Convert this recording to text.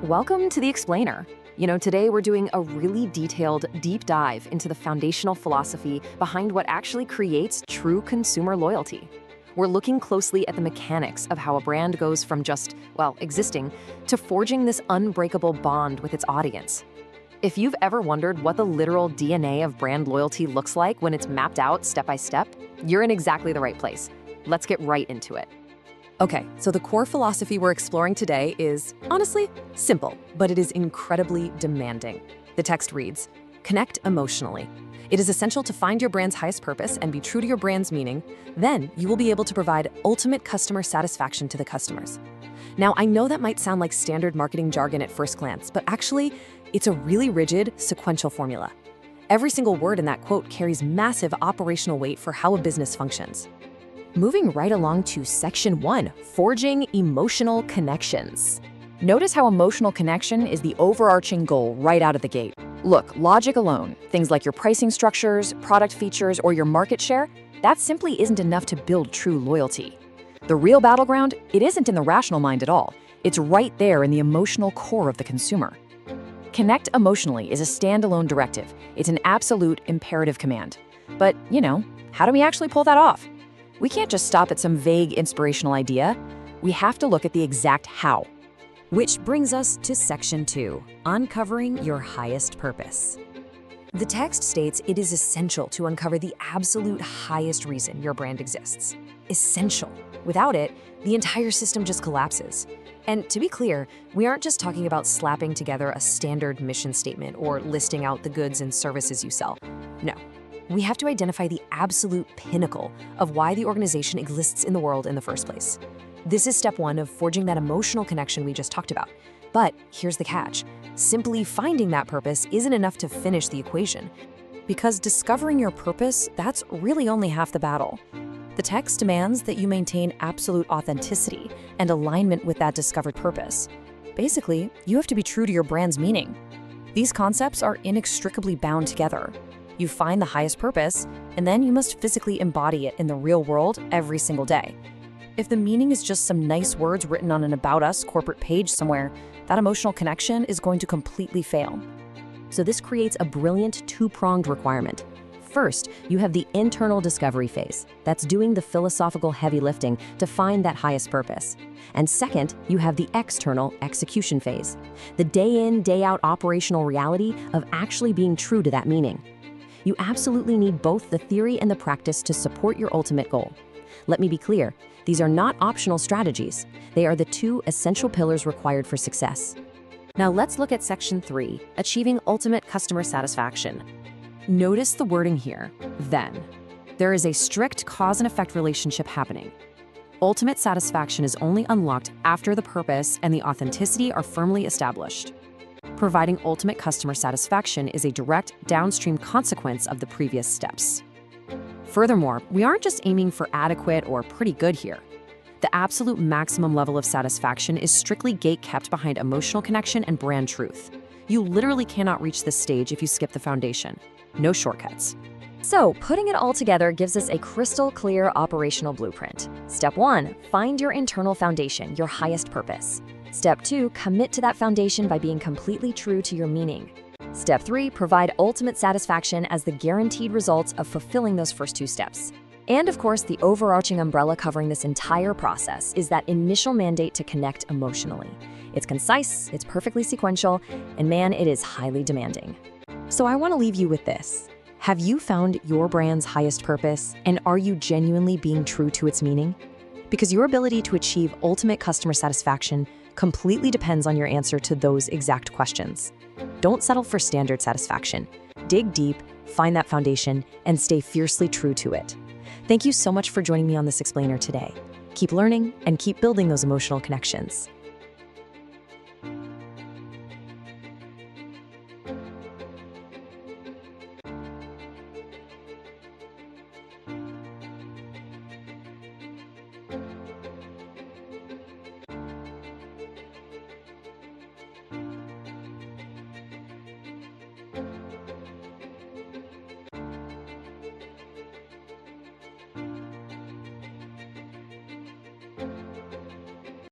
Welcome to The Explainer. Today we're doing a really detailed deep dive into the foundational philosophy behind what actually creates true consumer loyalty. We're looking closely at the mechanics of how a brand goes from just, existing, to forging this unbreakable bond with its audience. If you've ever wondered what the literal DNA of brand loyalty looks like when it's mapped out step by step, you're in exactly the right place. Let's get right into it. Okay, so the core philosophy we're exploring today is, honestly, simple, but it is incredibly demanding. The text reads, "Connect emotionally. It is essential to find your brand's highest purpose and be true to your brand's meaning. Then you will be able to provide ultimate customer satisfaction to the customers." Now, I know that might sound like standard marketing jargon at first glance, but actually, it's a really rigid, sequential formula. Every single word in that quote carries massive operational weight for how a business functions. Moving right along to section 1, forging emotional connections. Notice how emotional connection is the overarching goal right out of the gate. Look, logic alone, things like your pricing structures, product features, or your market share, that simply isn't enough to build true loyalty. The real battleground, it isn't in the rational mind at all. It's right there in the emotional core of the consumer. Connect emotionally is a standalone directive. It's an absolute imperative command. But, how do we actually pull that off? We can't just stop at some vague inspirational idea. We have to look at the exact how. Which brings us to section 2, uncovering your highest purpose. The text states it is essential to uncover the absolute highest reason your brand exists. Essential. Without it, the entire system just collapses. And to be clear, we aren't just talking about slapping together a standard mission statement or listing out the goods and services you sell. No. We have to identify the absolute pinnacle of why the organization exists in the world in the first place. This is step 1 of forging that emotional connection we just talked about. But here's the catch. Simply finding that purpose isn't enough to finish the equation. Because discovering your purpose, that's really only half the battle. The text demands that you maintain absolute authenticity and alignment with that discovered purpose. Basically, you have to be true to your brand's meaning. These concepts are inextricably bound together. You find the highest purpose, and then you must physically embody it in the real world every single day. If the meaning is just some nice words written on an About Us corporate page somewhere, that emotional connection is going to completely fail. So this creates a brilliant two-pronged requirement. First, you have the internal discovery phase. That's doing the philosophical heavy lifting to find that highest purpose. And second, you have the external execution phase. The day in, day out operational reality of actually being true to that meaning. You absolutely need both the theory and the practice to support your ultimate goal. Let me be clear, these are not optional strategies. They are the two essential pillars required for success. Now let's look at section 3, achieving ultimate customer satisfaction. Notice the wording here, then. There is a strict cause and effect relationship happening. Ultimate satisfaction is only unlocked after the purpose and the authenticity are firmly established. Providing ultimate customer satisfaction is a direct downstream consequence of the previous steps. Furthermore, we aren't just aiming for adequate or pretty good here. The absolute maximum level of satisfaction is strictly gate-kept behind emotional connection and brand truth. You literally cannot reach this stage if you skip the foundation. No shortcuts. So, putting it all together gives us a crystal clear operational blueprint. Step 1, find your internal foundation, your highest purpose. Step 2, commit to that foundation by being completely true to your meaning. Step 3, provide ultimate satisfaction as the guaranteed results of fulfilling those first 2 steps. And of course, the overarching umbrella covering this entire process is that initial mandate to connect emotionally. It's concise, it's perfectly sequential, and man, it is highly demanding. So I want to leave you with this. Have you found your brand's highest purpose, and are you genuinely being true to its meaning? Because your ability to achieve ultimate customer satisfaction completely depends on your answer to those exact questions. Don't settle for standard satisfaction. Dig deep, find that foundation, and stay fiercely true to it. Thank you so much for joining me on this explainer today. Keep learning and keep building those emotional connections.